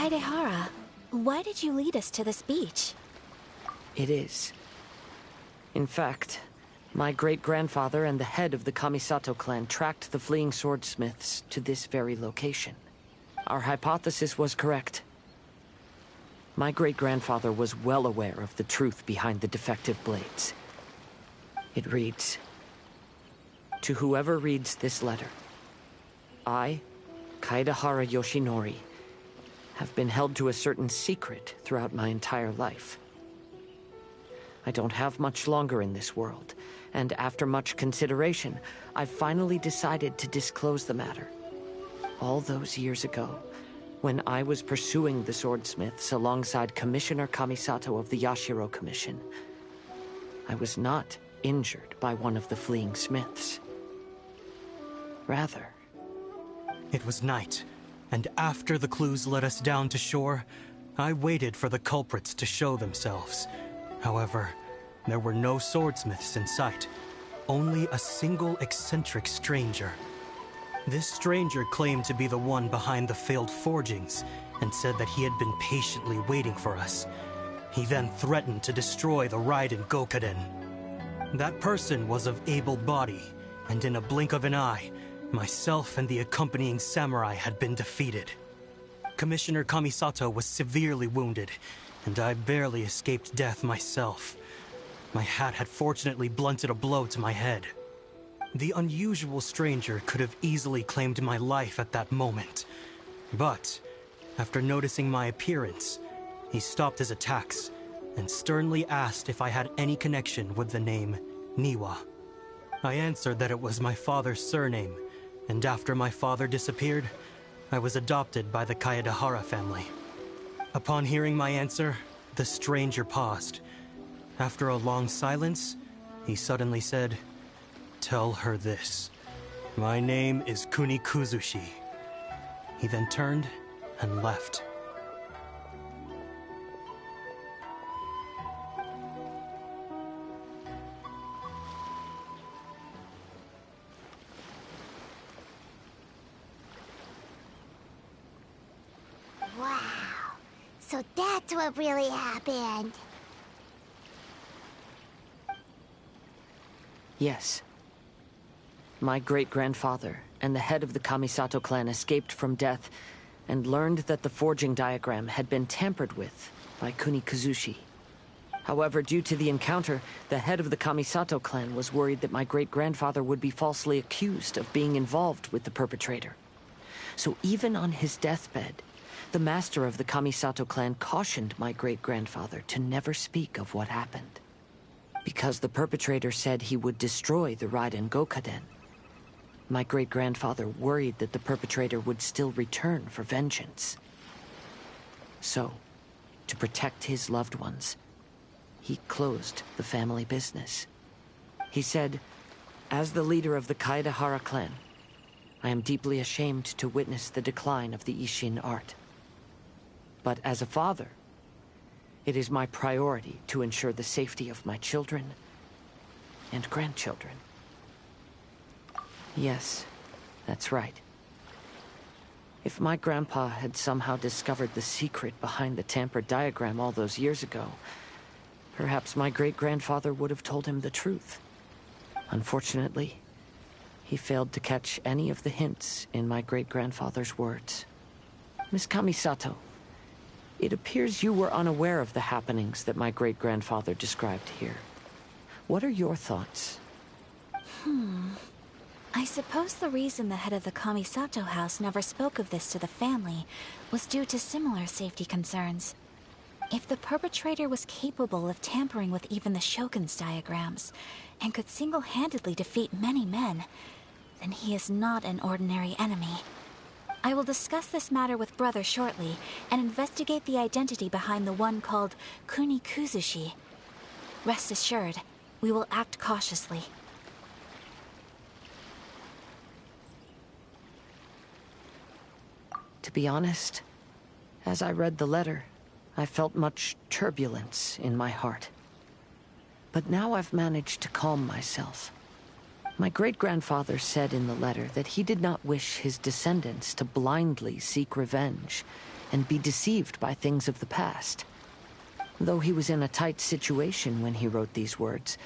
HAHAHAAH, why did you lead us to this beach? It is. In fact, my great-grandfather and the head of the Kamisato clan tracked the fleeing swordsmiths to this very location. Our hypothesis was correct. My great-grandfather was well aware of the truth behind the defective blades. It reads, "To whoever reads this letter, I, Kaedahara Yoshinori, have been held to a certain secret throughout my entire life. I don't have much longer in this world, and after much consideration, I finally decided to disclose the matter. All those years ago, when I was pursuing the swordsmiths alongside Commissioner Kamisato of the Yashiro Commission, I was not injured by one of the fleeing smiths. Rather, it was night, and after the clues led us down to shore, I waited for the culprits to show themselves. However, there were no swordsmiths in sight, only a single eccentric stranger. This stranger claimed to be the one behind the failed forgings, and said that he had been patiently waiting for us. He then threatened to destroy the Raiden Gokaden. That person was of able body, and in a blink of an eye, myself and the accompanying samurai had been defeated. Commissioner Kamisato was severely wounded, and I barely escaped death myself. My hat had fortunately blunted a blow to my head. The unusual stranger could have easily claimed my life at that moment. But, after noticing my appearance, he stopped his attacks and sternly asked if I had any connection with the name Niwa. I answered that it was my father's surname, and after my father disappeared, I was adopted by the Kaedahara family. Upon hearing my answer, the stranger paused. After a long silence, he suddenly said, "Tell her this. My name is Kunikuzushi." He then turned and left. Wow. So that's what really happened. Yes. My great-grandfather and the head of the Kamisato clan escaped from death and learned that the forging diagram had been tampered with by Kunikuzushi. However, due to the encounter, the head of the Kamisato clan was worried that my great-grandfather would be falsely accused of being involved with the perpetrator. So even on his deathbed, the master of the Kamisato clan cautioned my great-grandfather to never speak of what happened. Because the perpetrator said he would destroy the Raiden Gokaden, my great-grandfather worried that the perpetrator would still return for vengeance. So, to protect his loved ones, he closed the family business. He said, "As the leader of the Kaedahara clan, I am deeply ashamed to witness the decline of the Isshin art. But as a father, it is my priority to ensure the safety of my children and grandchildren." Yes, that's right. If my grandpa had somehow discovered the secret behind the tampered diagram all those years ago, perhaps my great-grandfather would have told him the truth. Unfortunately, he failed to catch any of the hints in my great-grandfather's words. Miss Kamisato, it appears you were unaware of the happenings that my great-grandfather described here. What are your thoughts? I suppose the reason the head of the Kamisato house never spoke of this to the family was due to similar safety concerns. If the perpetrator was capable of tampering with even the Shogun's diagrams, and could single-handedly defeat many men, then he is not an ordinary enemy. I will discuss this matter with Brother shortly, and investigate the identity behind the one called Kuni Kuzushi. Rest assured, we will act cautiously. To be honest, as I read the letter, I felt much turbulence in my heart. But now I've managed to calm myself. My great-grandfather said in the letter that he did not wish his descendants to blindly seek revenge and be deceived by things of the past. Though he was in a tight situation when he wrote these words,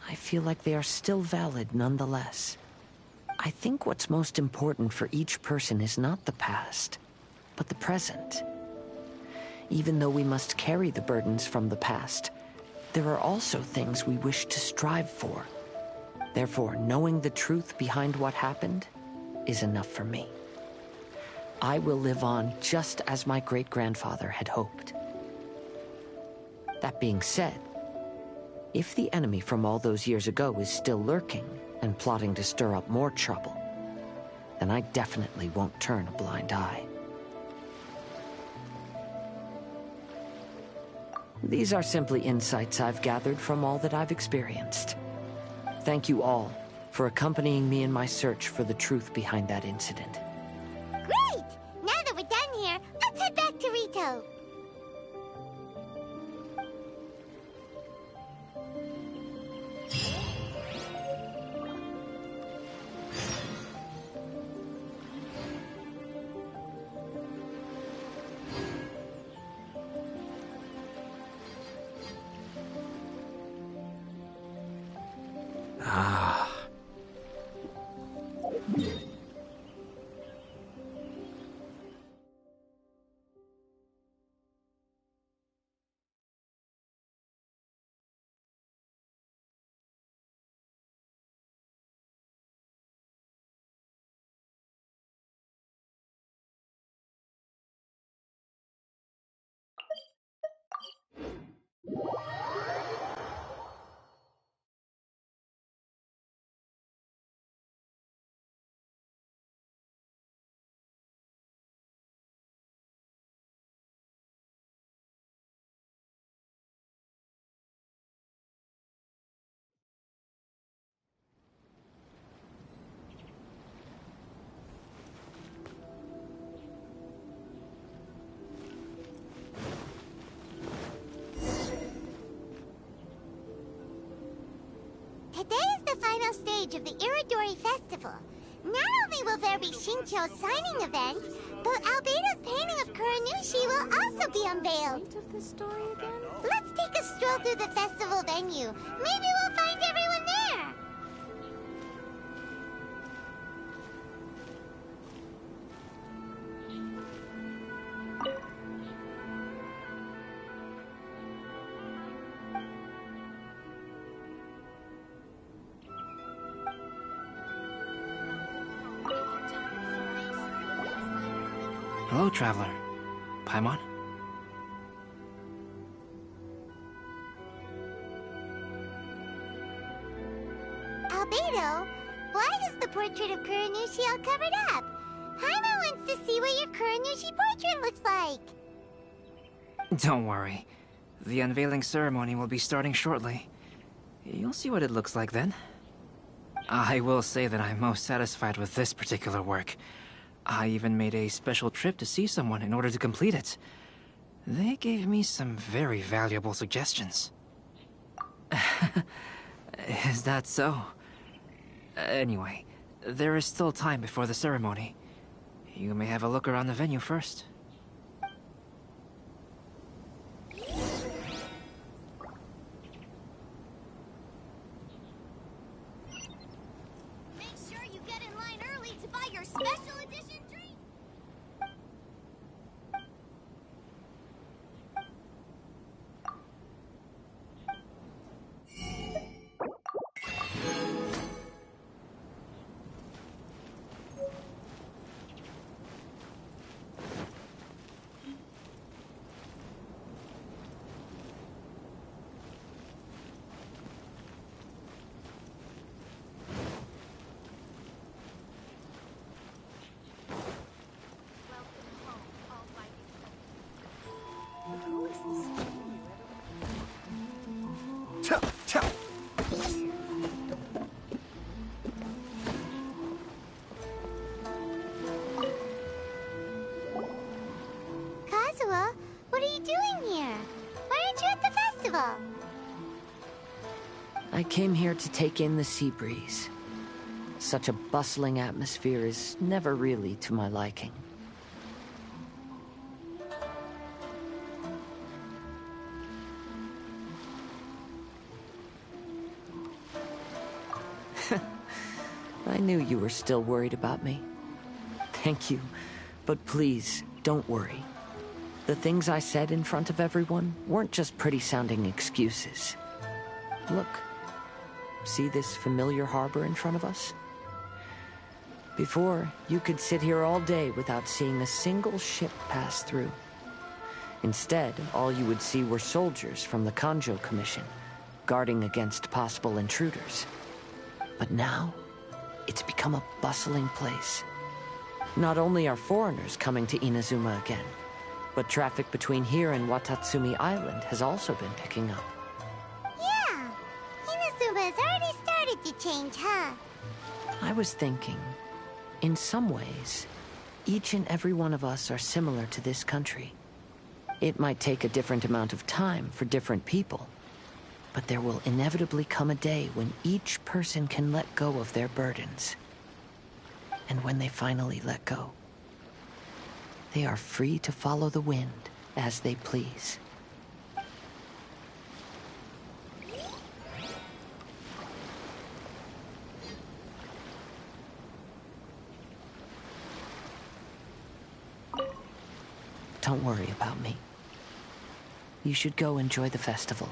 I feel like they are still valid nonetheless. I think what's most important for each person is not the past, but the present. Even though we must carry the burdens from the past, there are also things we wish to strive for. Therefore, knowing the truth behind what happened is enough for me. I will live on just as my great-grandfather had hoped. That being said, if the enemy from all those years ago is still lurking and plotting to stir up more trouble, then I definitely won't turn a blind eye. These are simply insights I've gathered from all that I've experienced. Thank you all for accompanying me in my search for the truth behind that incident. Great! Now that we're done here, let's head back to Rito. Today is the final stage of the Iridori Festival. Not only will there be Shincho's signing event, but Albedo's painting of Kuranushi will also be unveiled. Of the story again? Let's take a stroll through the festival venue. Maybe we'll find everyone there. Hello, traveler. Paimon? Albedo, why is the portrait of Kuranushi all covered up? Paimon wants to see what your Kuranushi portrait looks like. Don't worry. The unveiling ceremony will be starting shortly. You'll see what it looks like then. I will say that I'm most satisfied with this particular work. I even made a special trip to see someone in order to complete it. They gave me some very valuable suggestions. Is that so? Anyway, there is still time before the ceremony. You may have a look around the venue first. Kazuha, what are you doing here? Why aren't you at the festival? I came here to take in the sea breeze. Such a bustling atmosphere is never really to my liking. I knew you were still worried about me. Thank you, but please, don't worry. The things I said in front of everyone weren't just pretty-sounding excuses. Look, see this familiar harbor in front of us? Before, you could sit here all day without seeing a single ship pass through. Instead, all you would see were soldiers from the Kanjo Commission, guarding against possible intruders. But now, it's become a bustling place. Not only are foreigners coming to Inazuma again, but traffic between here and Watatsumi Island has also been picking up. Yeah, Inazuma has already started to change, huh? I was thinking, in some ways, each and every one of us are similar to this country. It might take a different amount of time for different people, but there will inevitably come a day when each person can let go of their burdens. And when they finally let go, they are free to follow the wind as they please. Don't worry about me. You should go enjoy the festival.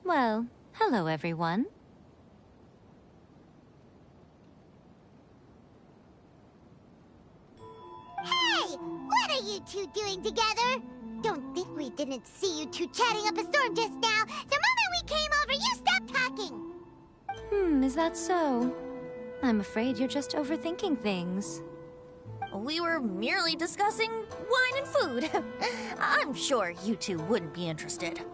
Well, hello everyone. Hey! What are you two doing together? Don't think we didn't see you two chatting up a storm just now. The moment we came over, you stopped talking. Is that so? I'm afraid you're just overthinking things. We were merely discussing wine and food. I'm sure you two wouldn't be interested.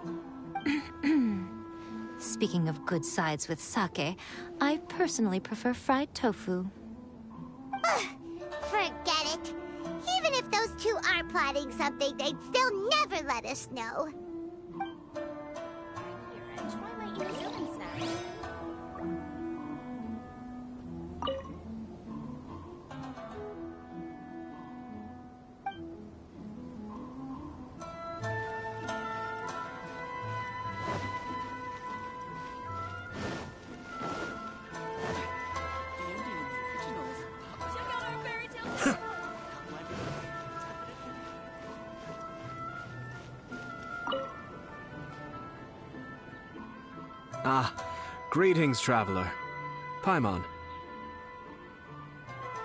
Speaking of good sides with sake, I personally prefer fried tofu. Forget it. Even if those two are plotting something, they'd still never let us know. Ah, greetings, traveler. Paimon.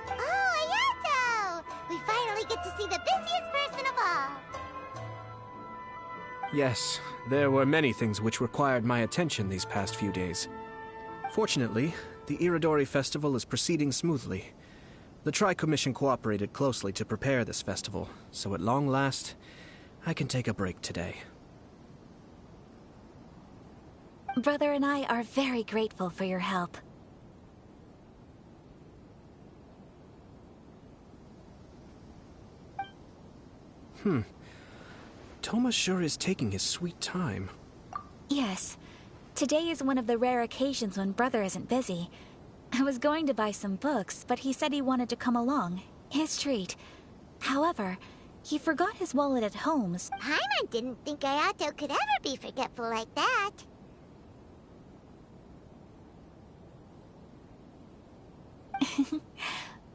Oh, Ayato! We finally get to see the busiest person of all. Yes, there were many things which required my attention these past few days. Fortunately, the Iridori Festival is proceeding smoothly. The Tri-Commission cooperated closely to prepare this festival, so at long last, I can take a break today. Brother and I are very grateful for your help. Thomas sure is taking his sweet time. Yes. Today is one of the rare occasions when Brother isn't busy. I was going to buy some books, but he said he wanted to come along. His treat. However, he forgot his wallet at home. Paimon didn't think Ayato could ever be forgetful like that.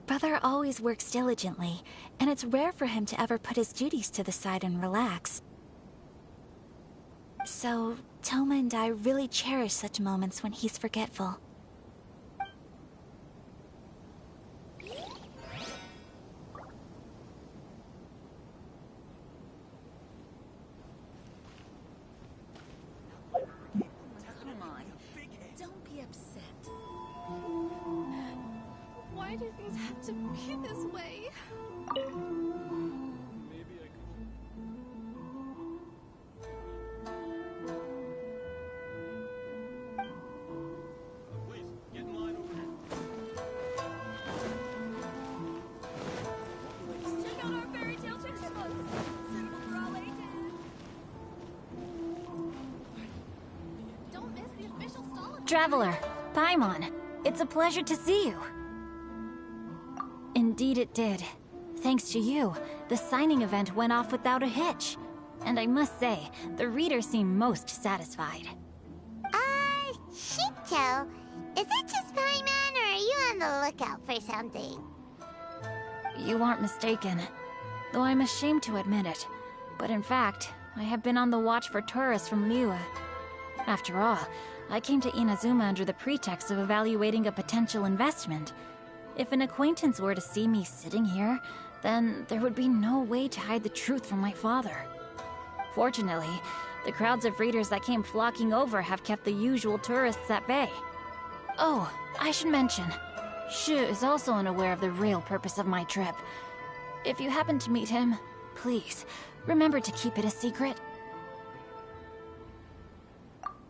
Brother always works diligently, and it's rare for him to ever put his duties to the side and relax. So, Toma and I really cherish such moments when he's forgetful. Don't be upset. Why do things have to be this way? Check out our fairy tale picture books. Suitable for all ages. Don't miss the official stall of Traveler, Paimon, it's a pleasure to see you. Indeed it did. Thanks to you, the signing event went off without a hitch. And I must say, the readers seem most satisfied. Shincho, is it just Paimon, or are you on the lookout for something? You aren't mistaken, though I'm ashamed to admit it. But in fact, I have been on the watch for tourists from Liyue. After all, I came to Inazuma under the pretext of evaluating a potential investment. If an acquaintance were to see me sitting here, then there would be no way to hide the truth from my father. Fortunately, the crowds of readers that came flocking over have kept the usual tourists at bay. Oh, I should mention, Shu is also unaware of the real purpose of my trip. If you happen to meet him, please, remember to keep it a secret.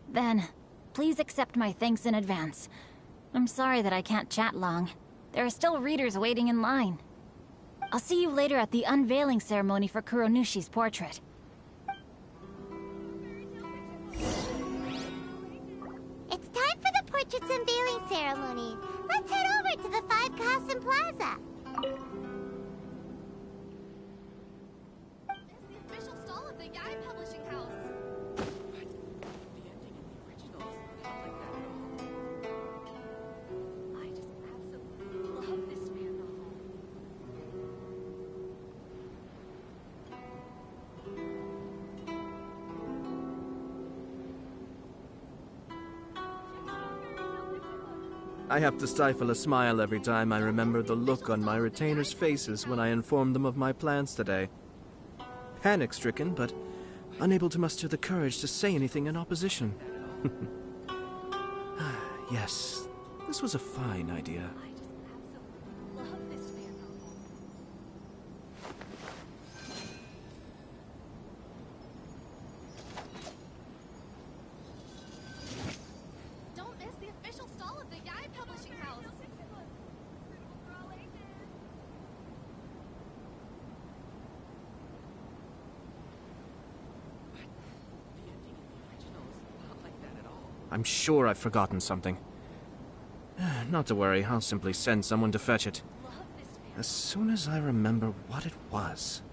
Then, please accept my thanks in advance. I'm sorry that I can't chat long. There are still readers waiting in line. I'll see you later at the unveiling ceremony for Kuronushi's portrait. It's time for the portrait's unveiling ceremony. Let's head over to the Five Castle Plaza. It's the official stall of the Yae Publishing House. I just absolutely love this fan novel. I have to stifle a smile every time I remember the look on my retainers' faces when I informed them of my plans today. Panic-stricken, but unable to muster the courage to say anything in opposition. Yes, this was a fine idea. I just absolutely love this fan novel. Don't miss the official stall of the Yae Publishing House. I'm sure I've forgotten something. Not to worry, I'll simply send someone to fetch it. As soon as I remember what it was.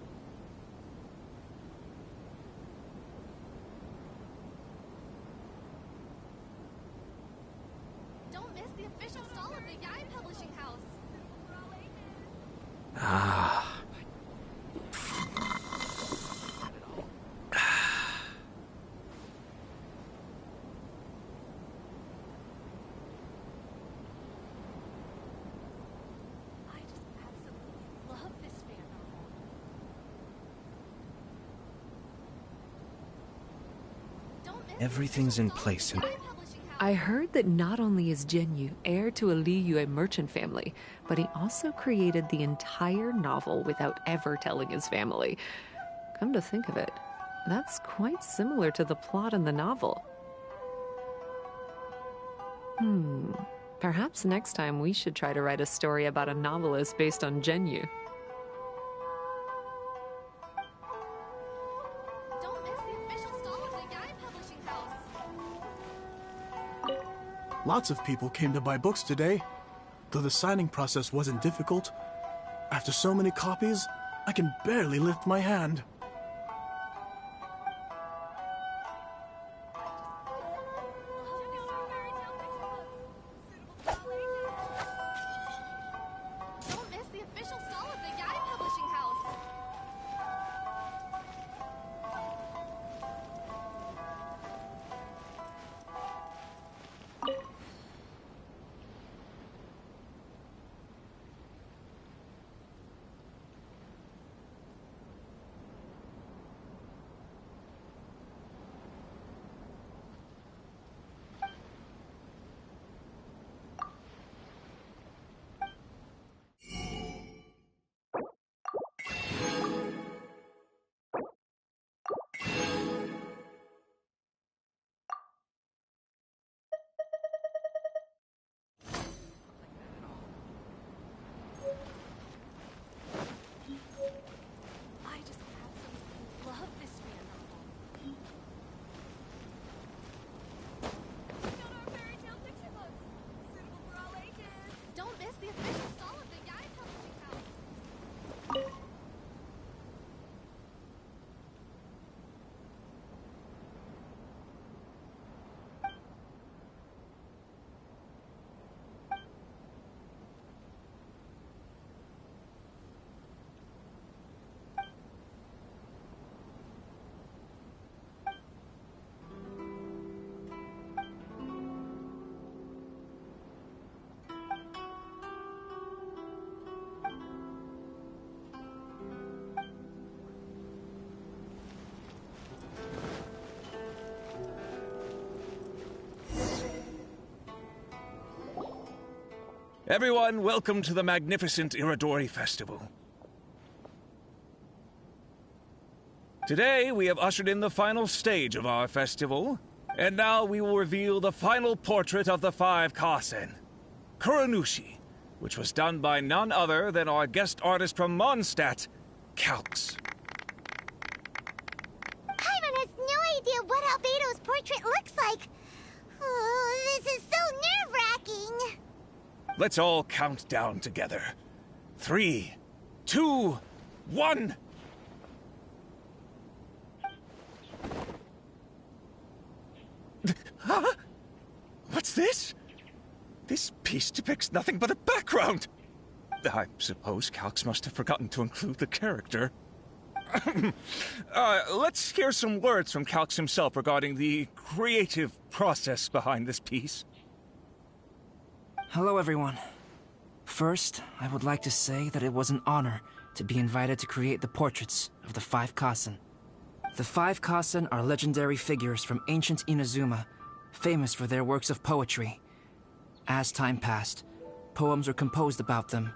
Don't miss the official stall of the Yae Publishing House. Ah. I just absolutely love this fan novel. Don't miss the Everything's in official place stall and of the Yae Publishing House. I heard that not only is Genyu heir to a Liyue merchant family, but he also created the entire novel without ever telling his family. Come to think of it, that's quite similar to the plot in the novel. Perhaps next time we should try to write a story about a novelist based on Genyu. Don't miss the official stall of the Yae Publishing House. Lots of people came to buy books today. Though the signing process wasn't difficult, after so many copies, I can barely lift my hand. Don't miss the official stall of the Yae Publishing House. Everyone, welcome to the magnificent Iridori Festival. Today, we have ushered in the final stage of our festival, and now we will reveal the final portrait of the five Kasen, Kuranushi, which was done by none other than our guest artist from Mondstadt, Calx. Paimon has no idea what Albedo's portrait looks like. Oh, this is so nerve-wracking. Let's all count down together. 3, 2, 1... Huh? What's this? This piece depicts nothing but a background. I suppose Calx must have forgotten to include the character. Let's hear some words from Calx himself regarding the creative process behind this piece. Hello, everyone. First, I would like to say that it was an honor to be invited to create the portraits of the five Kasen. The five Kasen are legendary figures from ancient Inazuma, famous for their works of poetry. As time passed, poems were composed about them,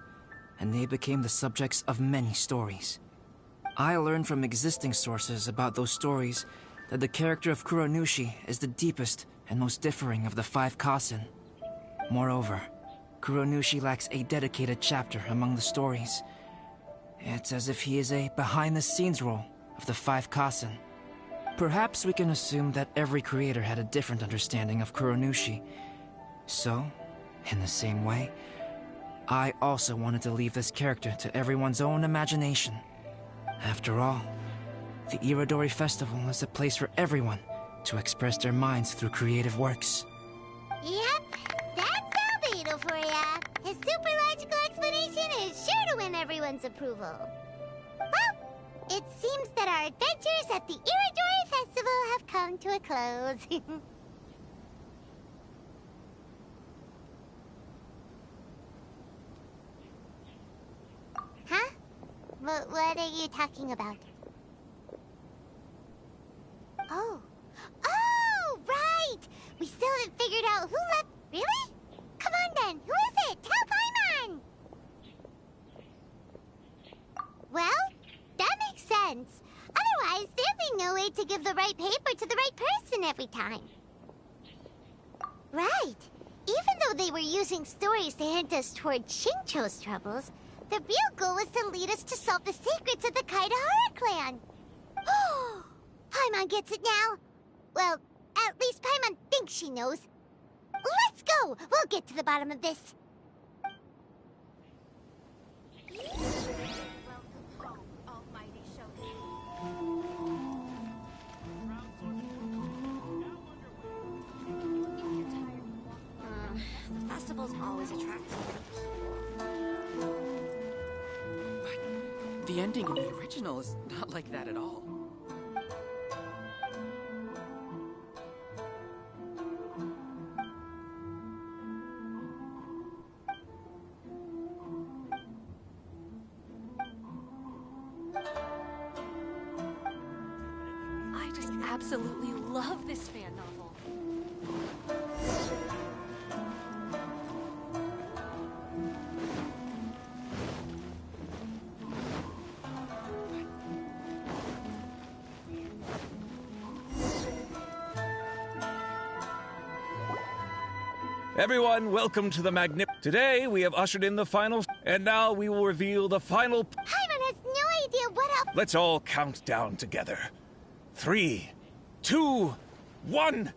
and they became the subjects of many stories. I learned from existing sources about those stories that the character of Kuranushi is the deepest and most differing of the five Kasen. Moreover, Kuranushi lacks a dedicated chapter among the stories. It's as if he is a behind-the-scenes role of the five Kasen. Perhaps we can assume that every creator had a different understanding of Kuranushi. So, in the same way, I also wanted to leave this character to everyone's own imagination. After all, the Iridori Festival is a place for everyone to express their minds through creative works. Yep, that's Albedo for ya. His super logical explanation is sure to win everyone's approval. Well, it seems that our adventures at the Iridori Festival have come to a close. Huh? What are you talking about? Oh. Oh, right! We still haven't figured out who left... Really? Come on then, who is it? Tell Paimon! Well, that makes sense. Otherwise, there'd be no way to give the right paper to the right person every time. Right. Even though they were using stories to hint us toward Shincho's troubles, the real goal was to lead us to solve the secrets of the HAHAHAAH clan. Oh, Paimon gets it now. Well, at least Paimon thinks she knows. Let's go! We'll get to the bottom of this. The festivals always attract some people. But the ending in the original is not like that at all. I just absolutely love this fan novel. Everyone, welcome to the Today, we have ushered in the final... And now we will reveal the final... Paimon has no idea what else... Let's all count down together. 3, 2, 1...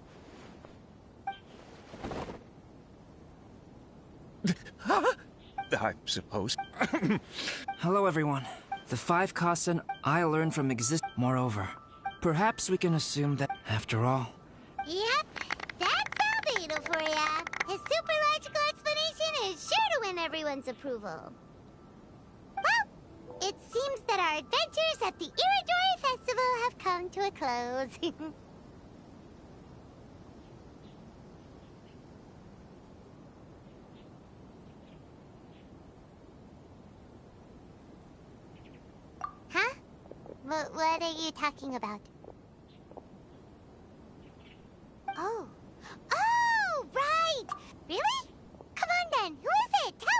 Huh? I suppose... Hello, everyone. The five Kasen I learned from Moreover, perhaps we can assume that, after all... Yep, that's Albedo for ya. His super logical explanation is sure to win everyone's approval. Well, it seems that our adventures at the Iridori Festival have come to a close. Huh? What are you talking about? Oh. Oh, right! Really? Come on then, who is it? Tell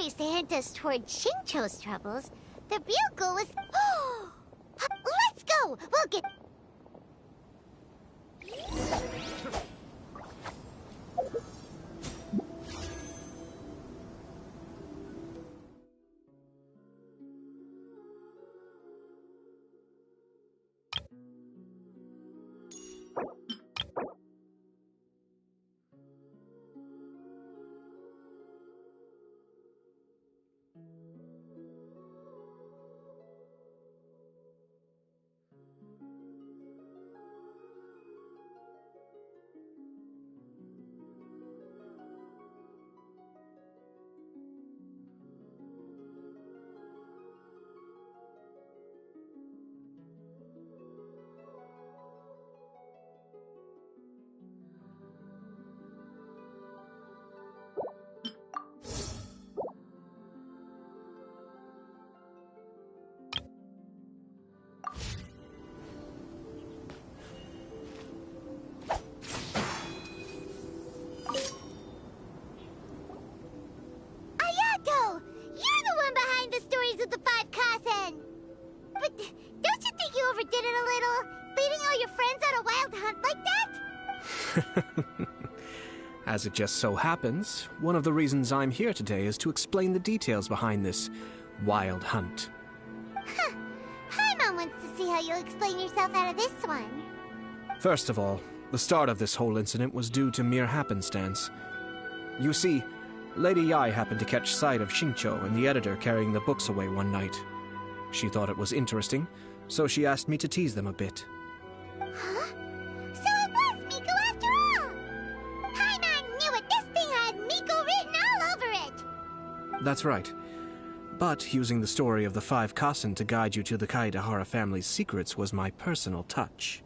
stories to hint us toward Xingqiu's troubles, the real goal is... Let's go! We'll get... Of the five Kasen. But don't you think you overdid it a little? Leading all your friends on a wild hunt like that? As it just so happens, one of the reasons I'm here today is to explain the details behind this wild hunt. Huh. Paimon wants to see how you'll explain yourself out of this one. First of all, the start of this whole incident was due to mere happenstance. You see, Lady Yai happened to catch sight of Xingqiu and the editor carrying the books away one night. She thought it was interesting, so she asked me to tease them a bit. Huh? So it was Miko after all! Paimon knew it! This thing had Miko written all over it! That's right. But using the story of the five Kasen to guide you to the HAHAHAAH family's secrets was my personal touch.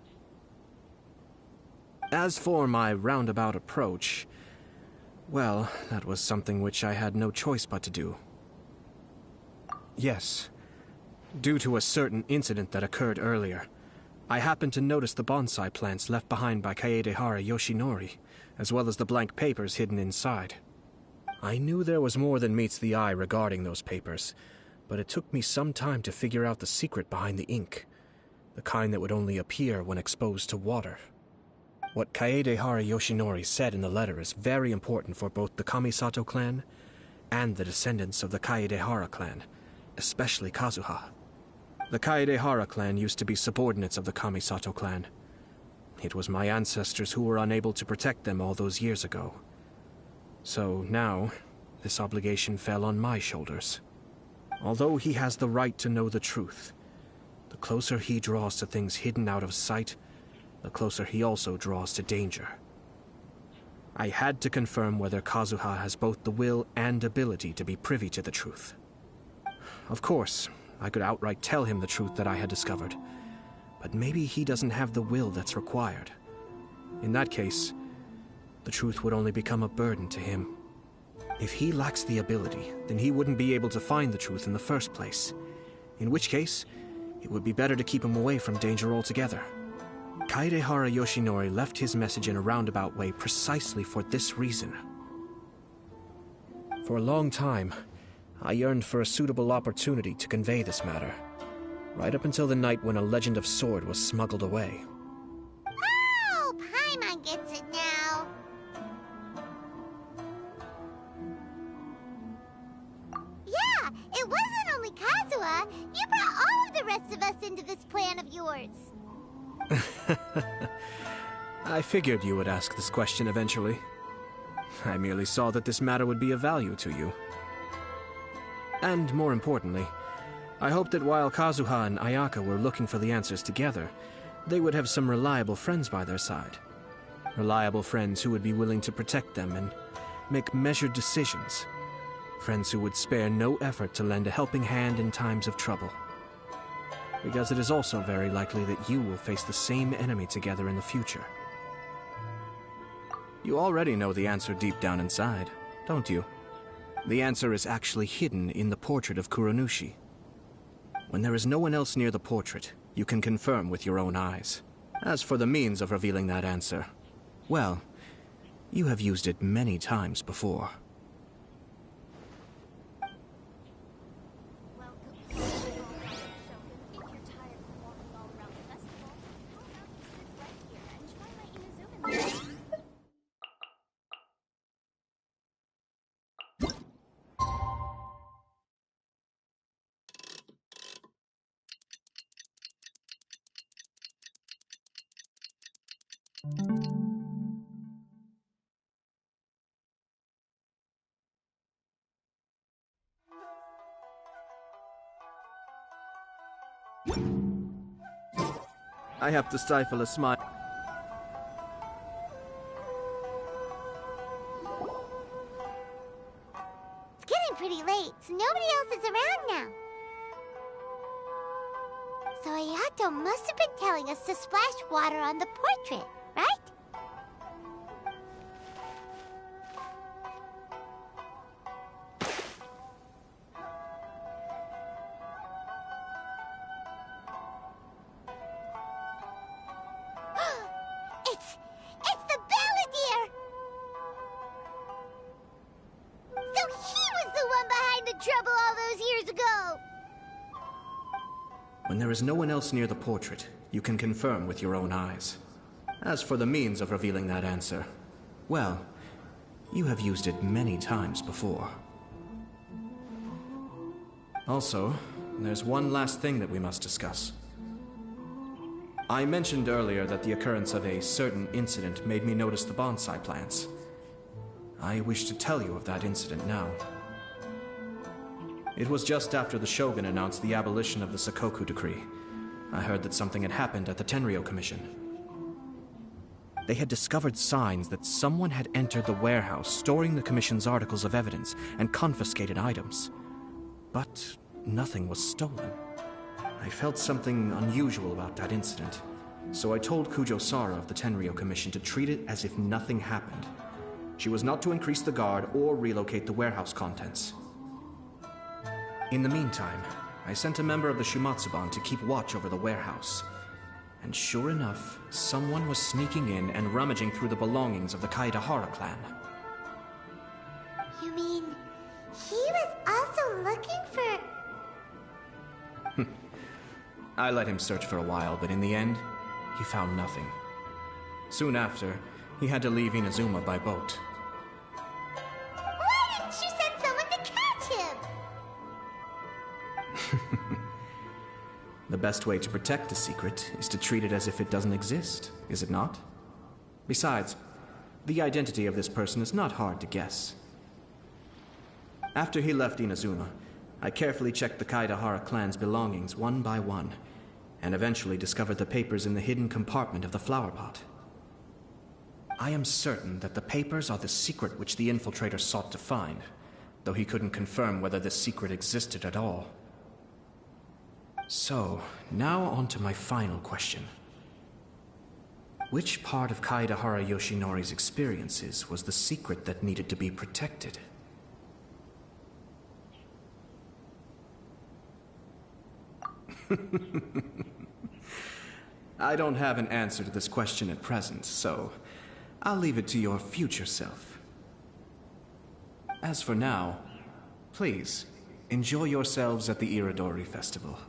As for my roundabout approach... well, that was something which I had no choice but to do. Yes. Due to a certain incident that occurred earlier, I happened to notice the bonsai plants left behind by Kaedehara Yoshinori, as well as the blank papers hidden inside. I knew there was more than meets the eye regarding those papers, but it took me some time to figure out the secret behind the ink, the kind that would only appear when exposed to water. What Kaedehara Yoshinori said in the letter is very important for both the Kamisato clan and the descendants of the Kaedehara clan, especially Kazuha. The Kaedehara clan used to be subordinates of the Kamisato clan. It was my ancestors who were unable to protect them all those years ago. So now, this obligation fell on my shoulders. Although he has the right to know the truth, the closer he draws to things hidden out of sight, the closer he also draws to danger. I had to confirm whether Kazuha has both the will and ability to be privy to the truth. Of course, I could outright tell him the truth that I had discovered, but maybe he doesn't have the will that's required. In that case, the truth would only become a burden to him. If he lacks the ability, then he wouldn't be able to find the truth in the first place, in which case, it would be better to keep him away from danger altogether. Kaedehara Yoshinori left his message in a roundabout way precisely for this reason. For a long time, I yearned for a suitable opportunity to convey this matter, right up until the night when a legend of sword was smuggled away. Oh, Paimon gets it now. Yeah, it wasn't only Kazuha. You brought all of the rest of us into this plan of yours. I figured you would ask this question eventually. I merely saw that this matter would be of value to you. And more importantly, I hoped that while Kazuha and Ayaka were looking for the answers together, they would have some reliable friends by their side. Reliable friends who would be willing to protect them and make measured decisions. Friends who would spare no effort to lend a helping hand in times of trouble. Because it is also very likely that you will face the same enemy together in the future. You already know the answer deep down inside, don't you? The answer is actually hidden in the portrait of Kuronushi. When there is no one else near the portrait, you can confirm with your own eyes. As for the means of revealing that answer, well, you have used it many times before. I have to stifle a smile. It's getting pretty late, so nobody else is around now. So Ayato must have been telling us to splash water on the portrait, right? It's the Balladeer! So he was the one behind the trouble all those years ago! When there is no one else near the portrait, you can confirm with your own eyes. As for the means of revealing that answer, well, you have used it many times before. Also, there's one last thing that we must discuss. I mentioned earlier that the occurrence of a certain incident made me notice the bonsai plants. I wish to tell you of that incident now. It was just after the Shogun announced the abolition of the Sakoku Decree. I heard that something had happened at the Tenryou Commission. They had discovered signs that someone had entered the warehouse storing the Commission's articles of evidence and confiscated items. But nothing was stolen. I felt something unusual about that incident, so I told Kujo-Sara of the Tenryou Commission to treat it as if nothing happened. She was not to increase the guard or relocate the warehouse contents. In the meantime, I sent a member of the Shumatsuban to keep watch over the warehouse. And sure enough, someone was sneaking in and rummaging through the belongings of the Kaedahara clan. You mean, he was also looking for... I let him search for a while, but in the end, he found nothing. Soon after, he had to leave Inazuma by boat. Why didn't you send someone to catch him? The best way to protect a secret is to treat it as if it doesn't exist, is it not? Besides, the identity of this person is not hard to guess. After he left Inazuma, I carefully checked the Kaedahara clan's belongings one by one, and eventually discovered the papers in the hidden compartment of the flower pot. I am certain that the papers are the secret which the infiltrator sought to find, though he couldn't confirm whether this secret existed at all. So, now on to my final question. Which part of Kaedahara Yoshinori's experiences was the secret that needed to be protected? I don't have an answer to this question at present, so I'll leave it to your future self. As for now, please, enjoy yourselves at the Iridori Festival.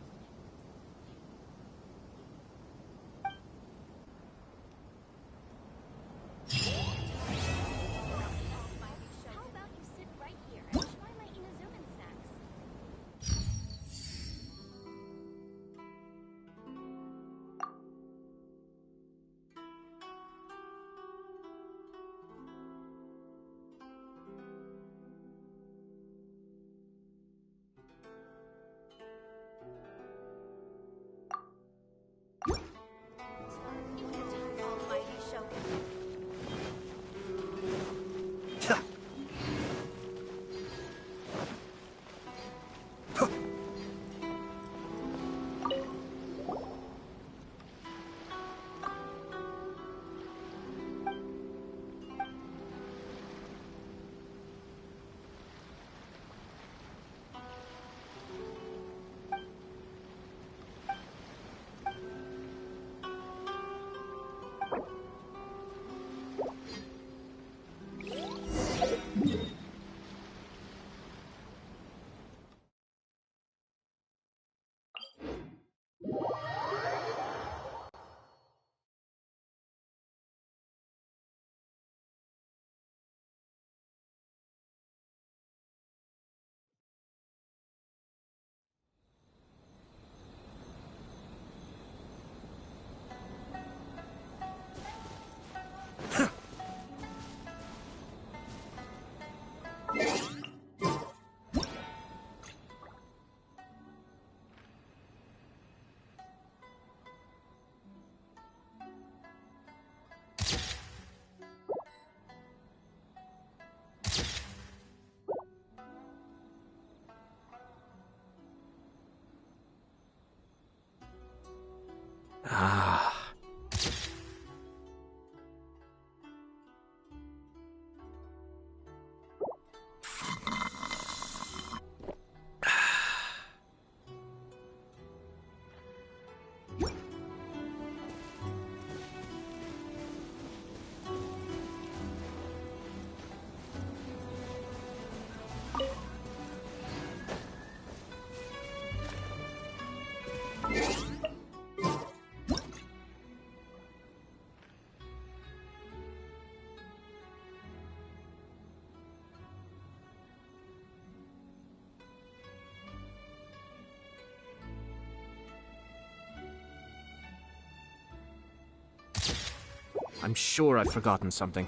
I'm sure I've forgotten something.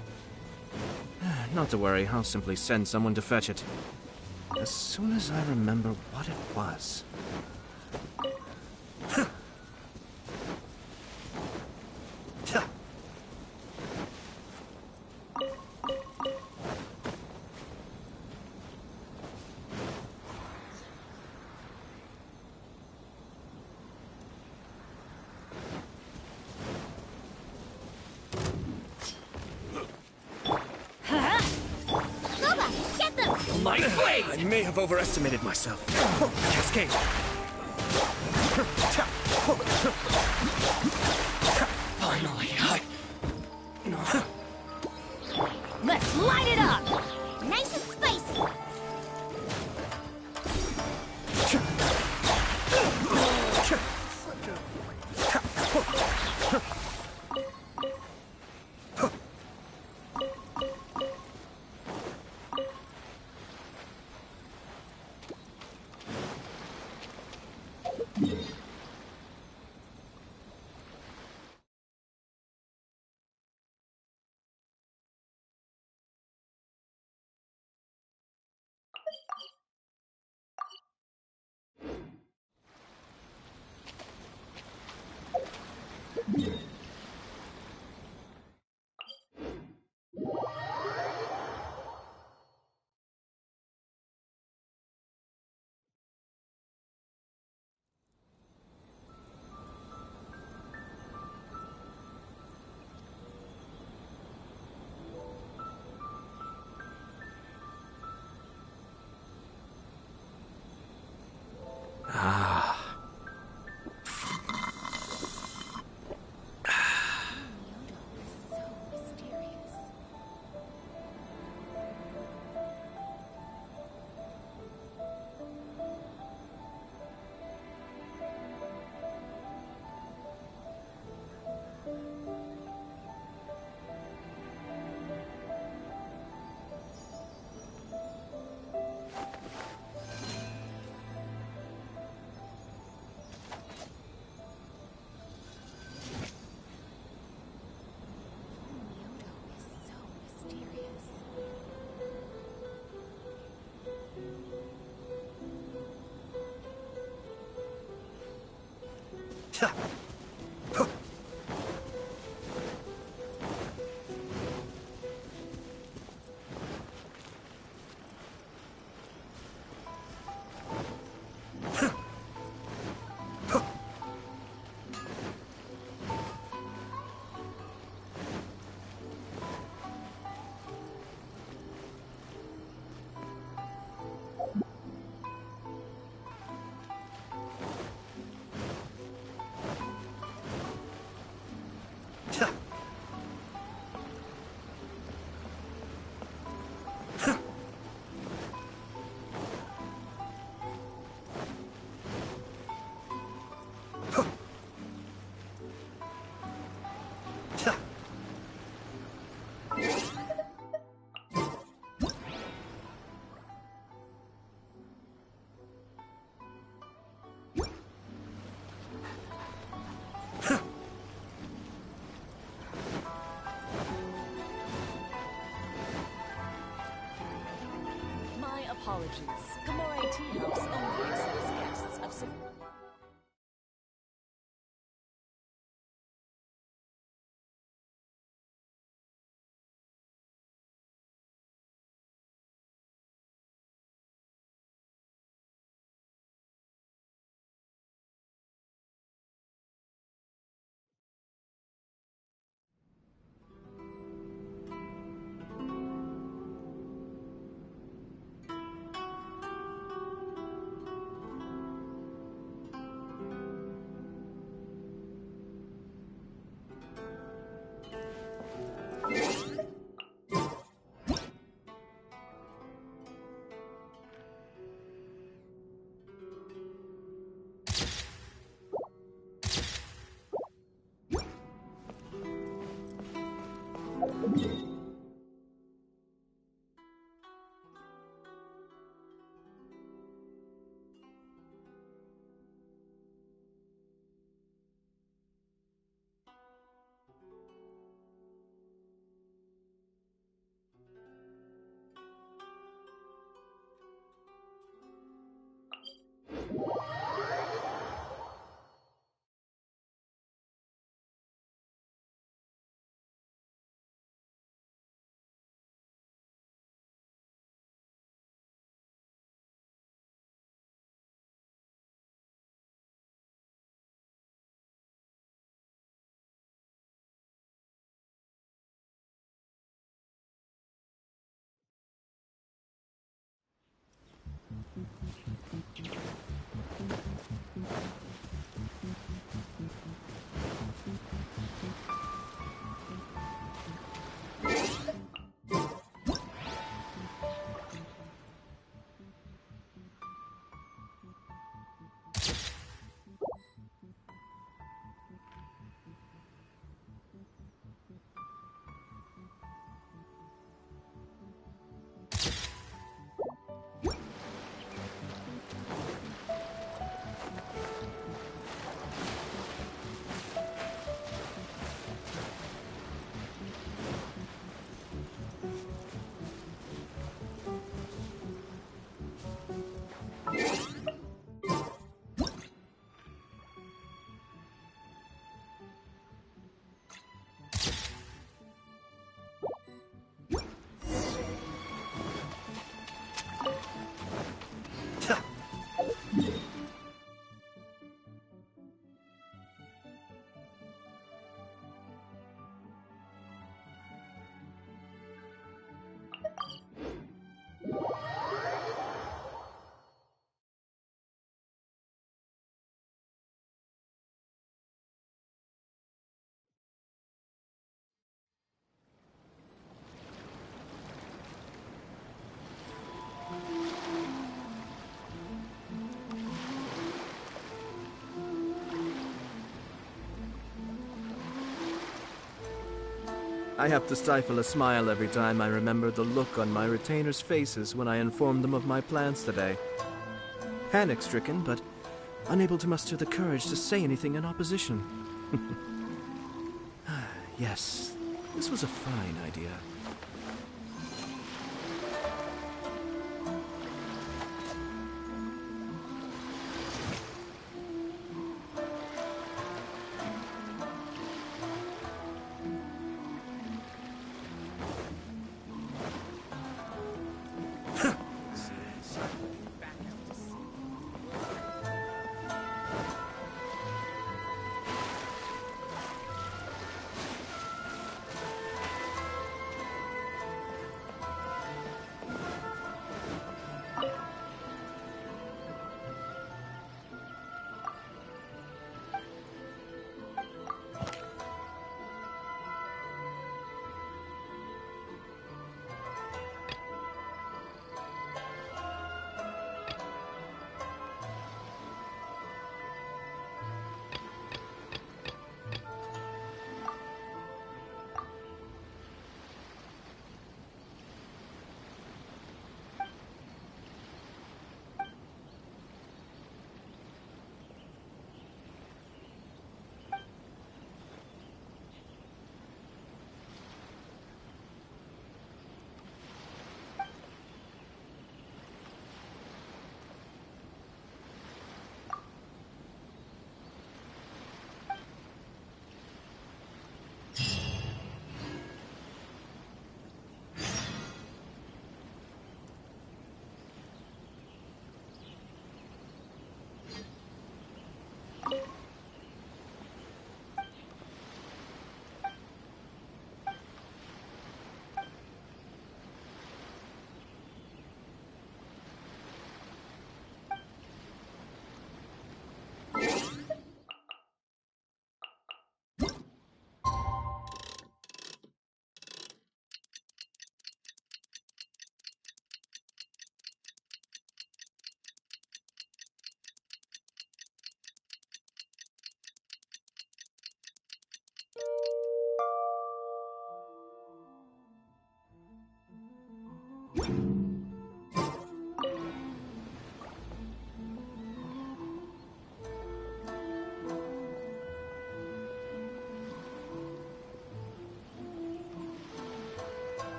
Not to worry, I'll simply send someone to fetch it. As soon as I remember what it was. My blade! I may have overestimated myself. Cascade. Finally, Let's light it up! Nice and spicy. Apologies. Gamore Tea House only accepts guests of I have to stifle a smile every time I remember the look on my retainers' faces when I informed them of my plans today. Panic-stricken, but unable to muster the courage to say anything in opposition. Yes, this was a fine idea.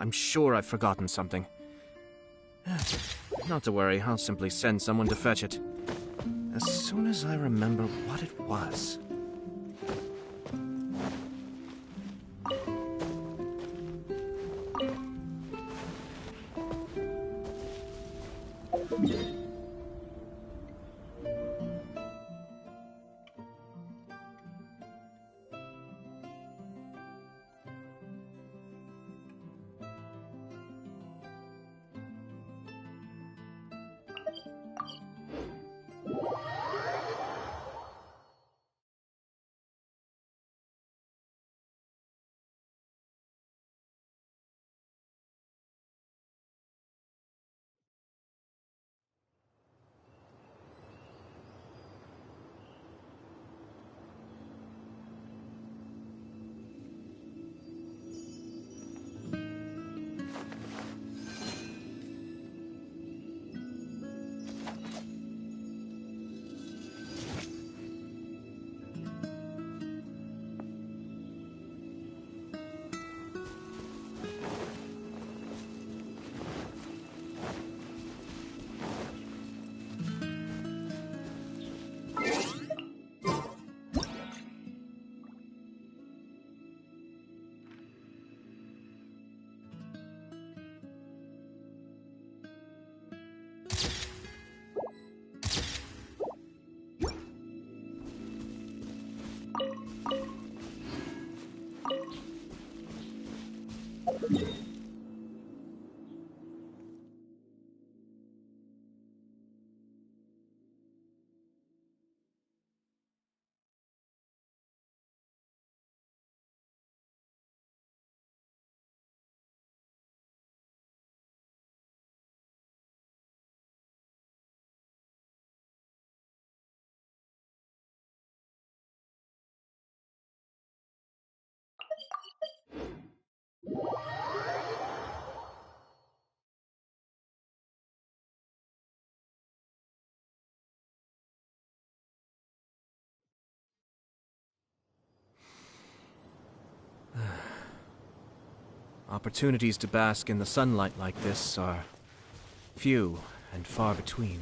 I'm sure I've forgotten something. Not to worry, I'll simply send someone to fetch it. As soon as I remember what it was. Opportunities to bask in the sunlight like this are few and far between.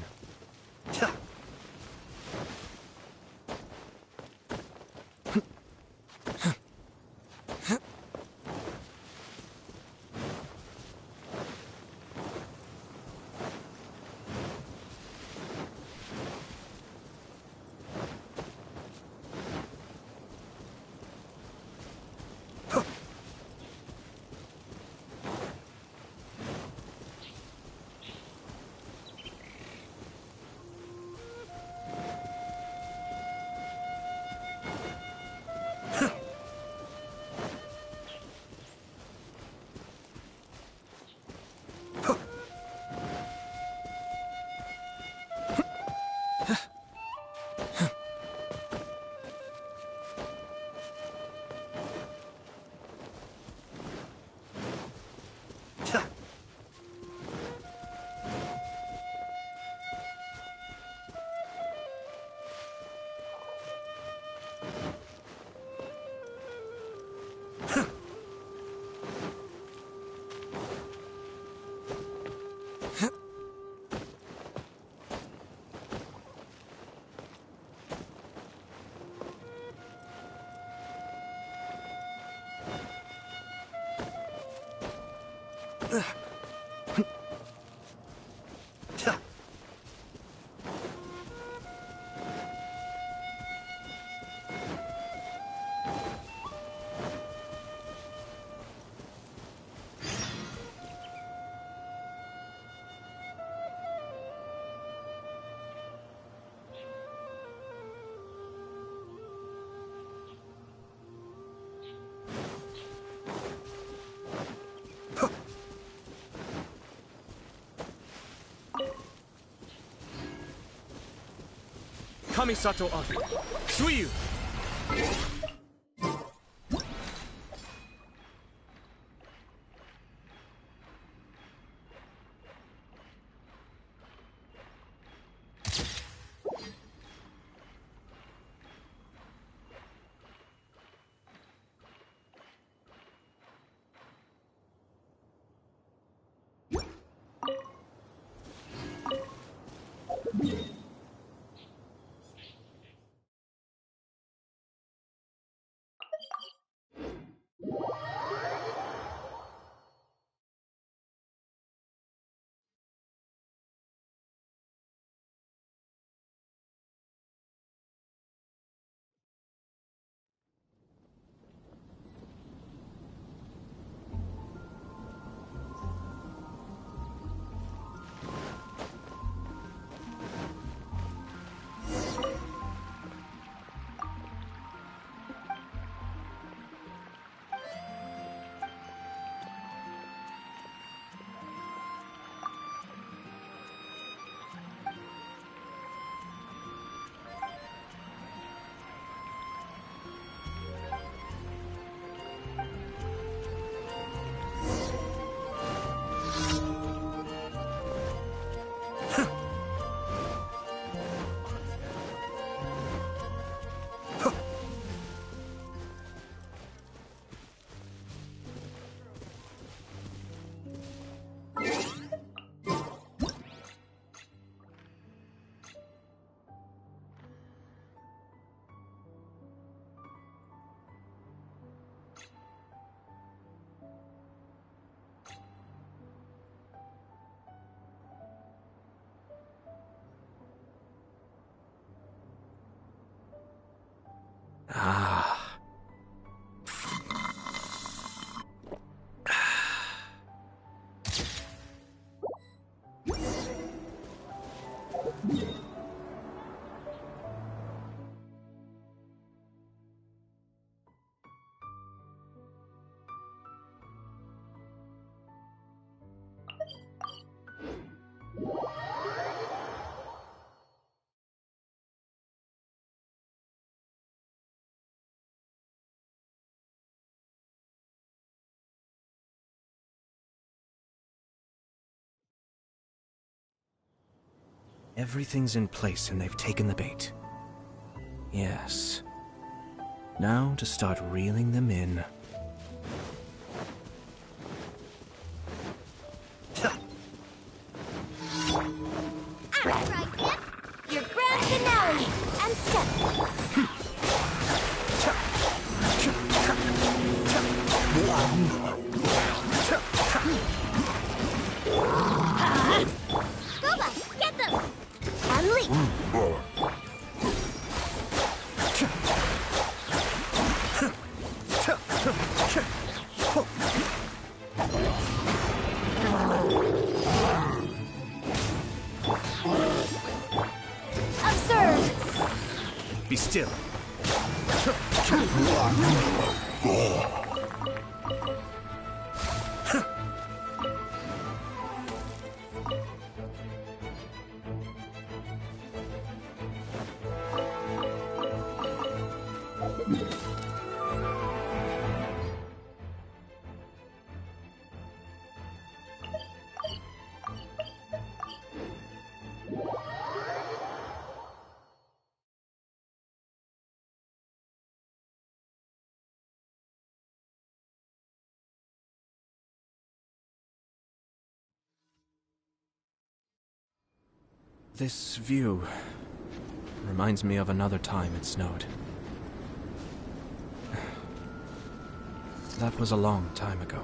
Kamisato Agi. Suiyu! Ah. Everything's in place and they've taken the bait. Yes. Now to start reeling them in. Your grand finale! And step! Boba, get them! And leap! Observe! Be still. This view reminds me of another time it snowed. That was a long time ago.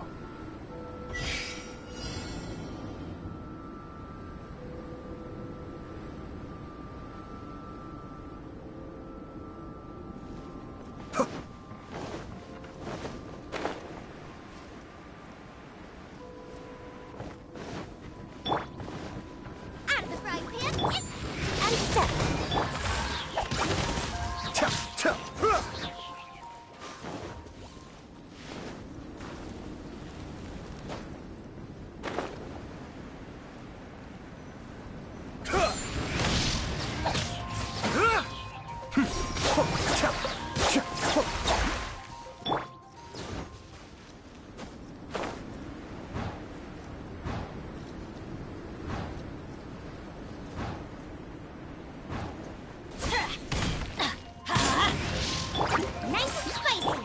Nice and spicy.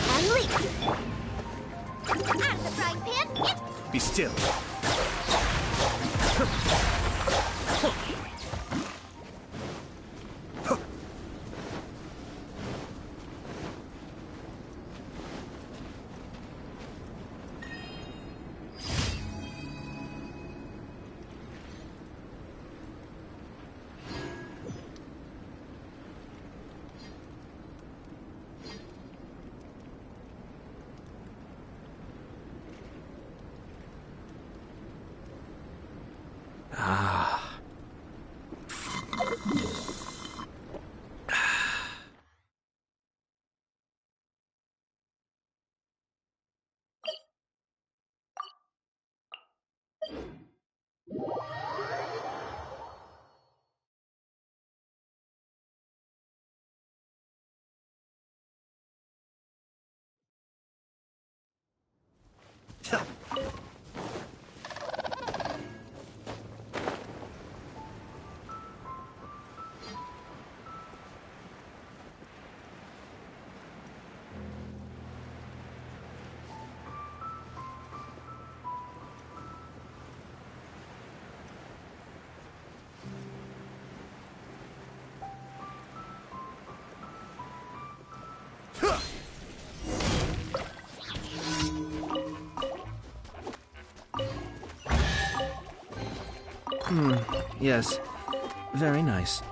And leap. Out of the frying pan, it's Be still. Yes. Very nice.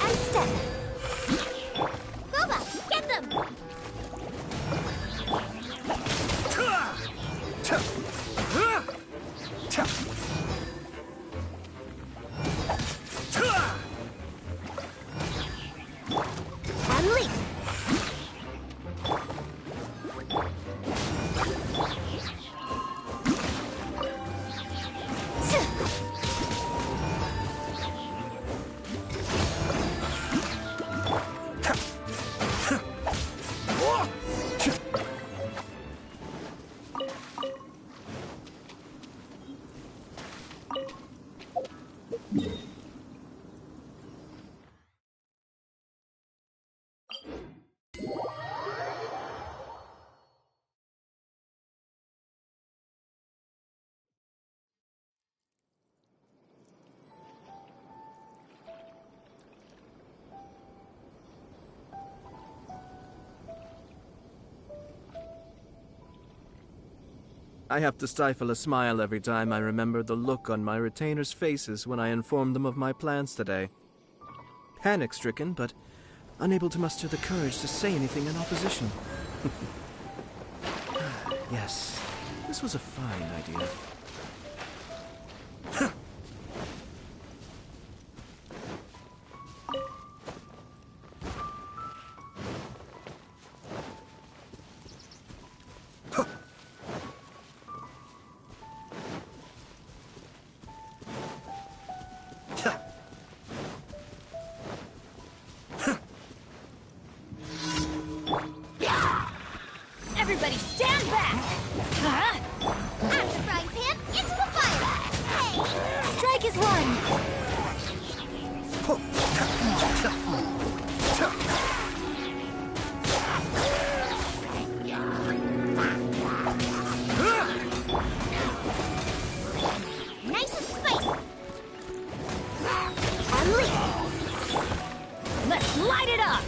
and step. Boba, get them! And leap. I have to stifle a smile every time I remember the look on my retainers' faces when I informed them of my plans today. Panic-stricken, but unable to muster the courage to say anything in opposition. Yes, this was a fine idea. Everybody stand back! Out of the frying pan, it's the fire! Hey! Strike is one! Nice and spicy! And leap! Let's light it up!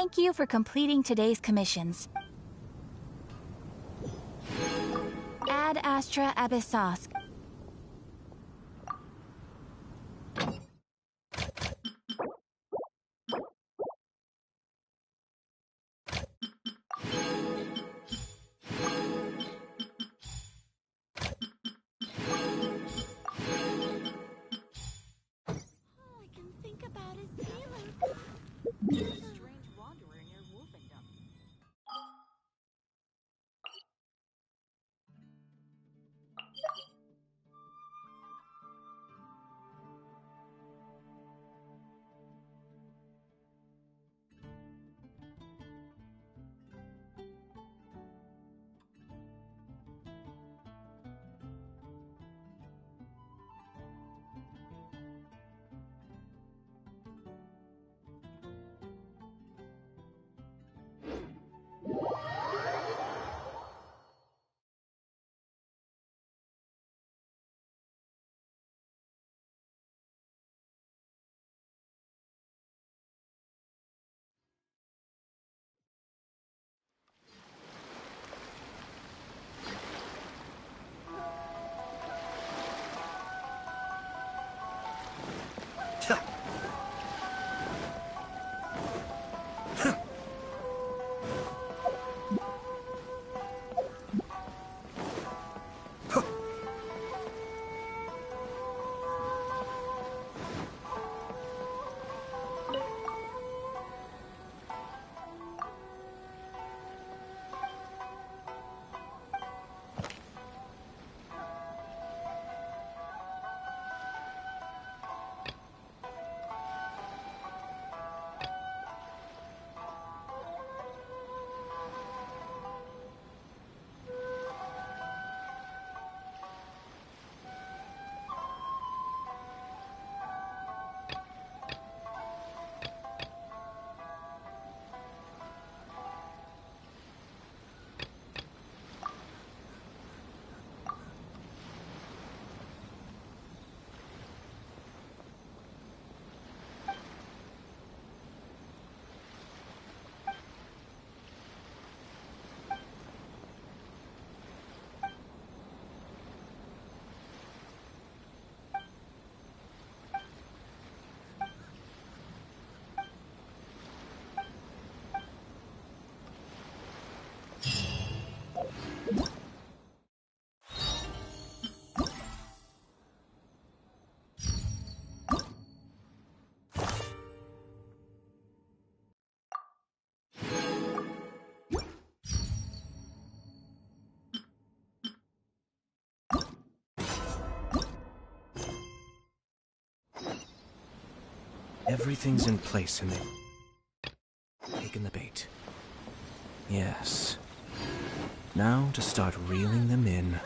Thank you for completing today's commissions. Ad Astra Abyssosk. Everything's in place and they've taken the bait. Yes. Now to start reeling them in.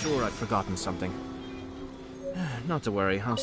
sure I've forgotten something. Not to worry, I'll...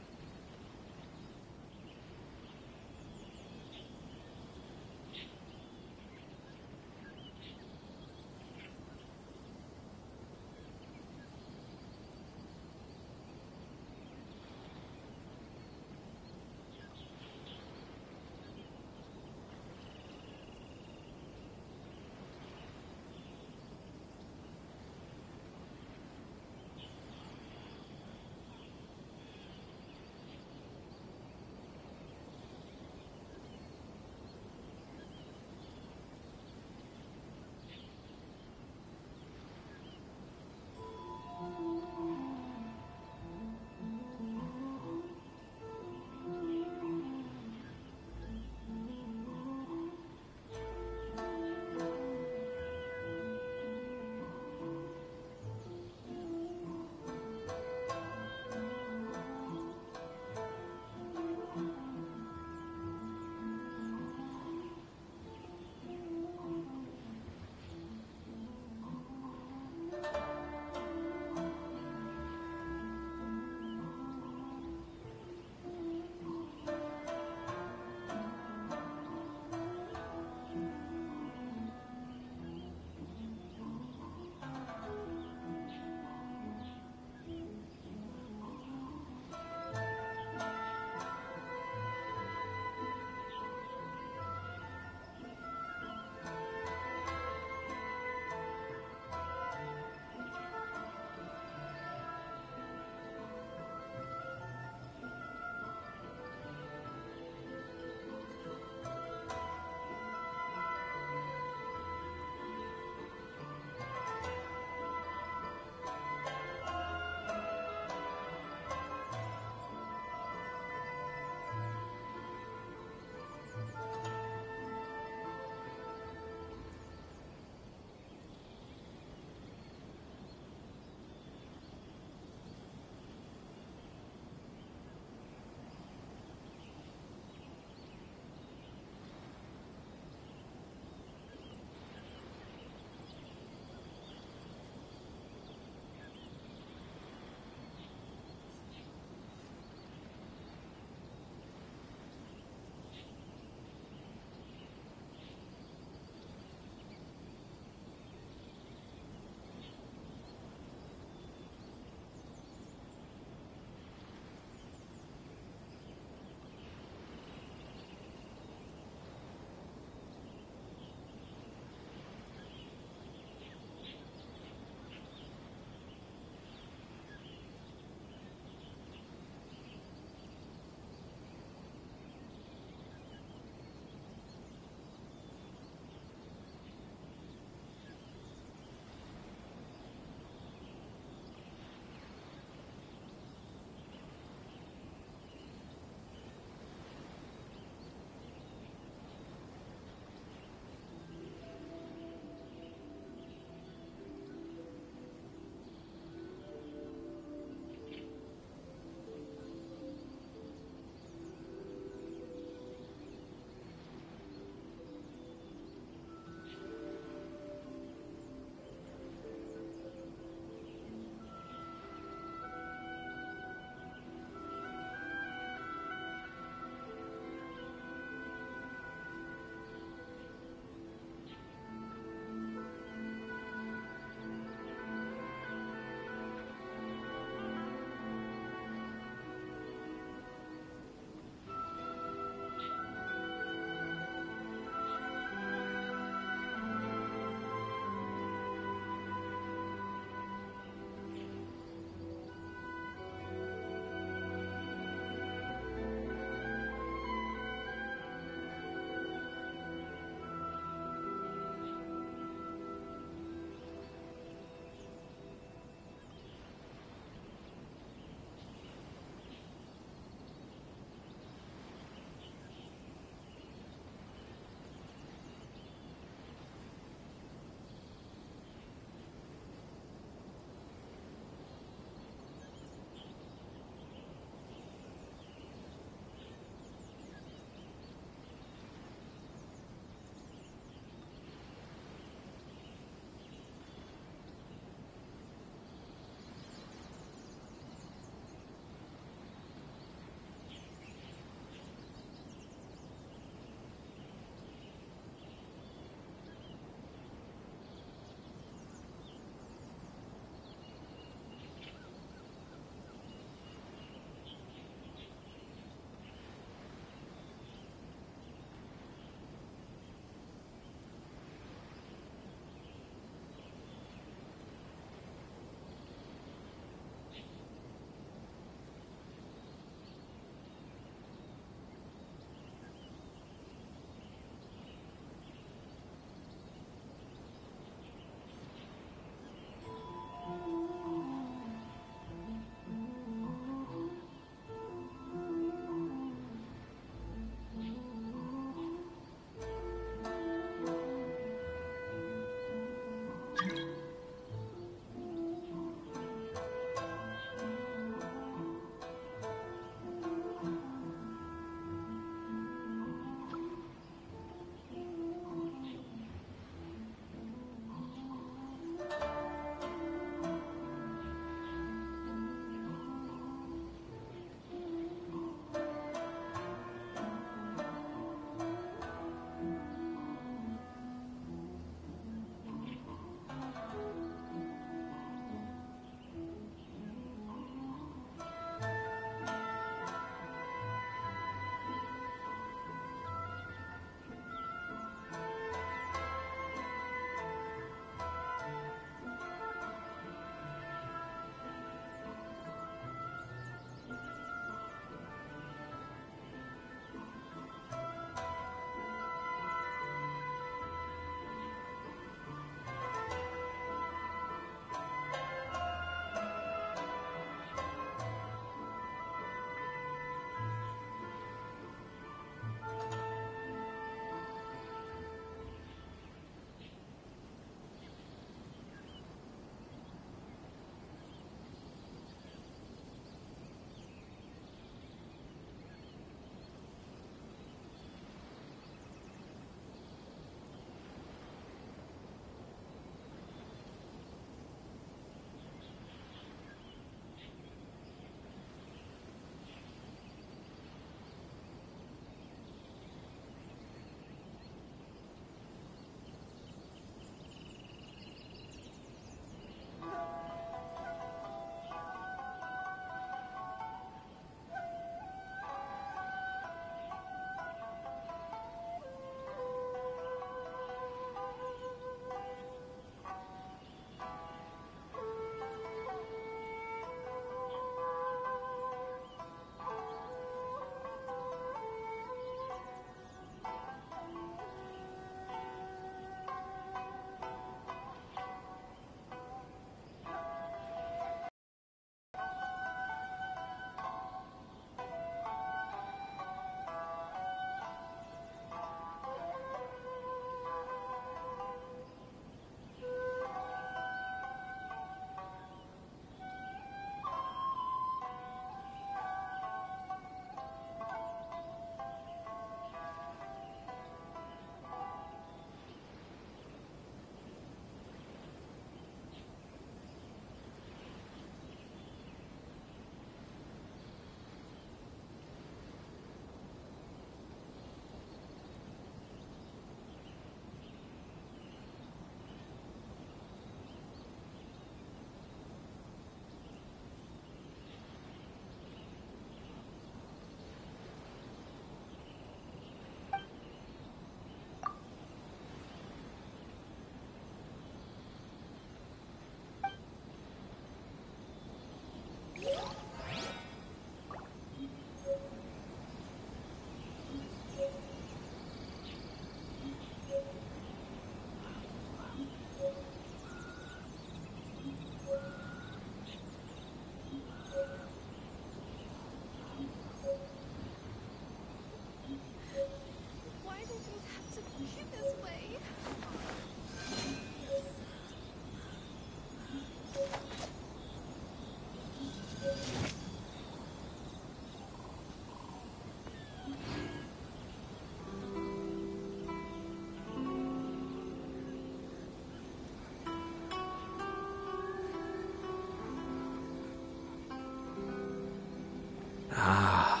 Ah.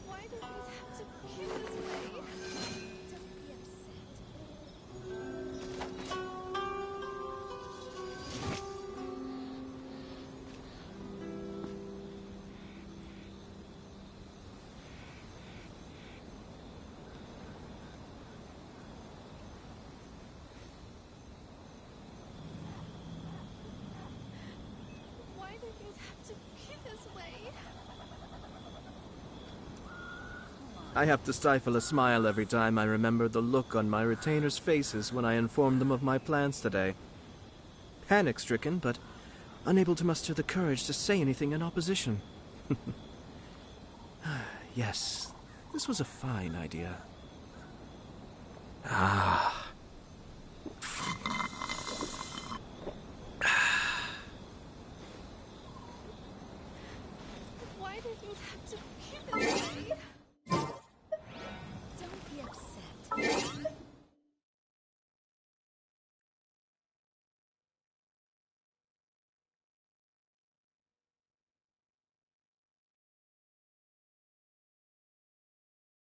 Why do things have to be this way? Don't be upset. Why do things have to be this way? I have to stifle a smile every time I remember the look on my retainers' faces when I informed them of my plans today. Panic-stricken, but unable to muster the courage to say anything in opposition. Yes, this was a fine idea. Ah.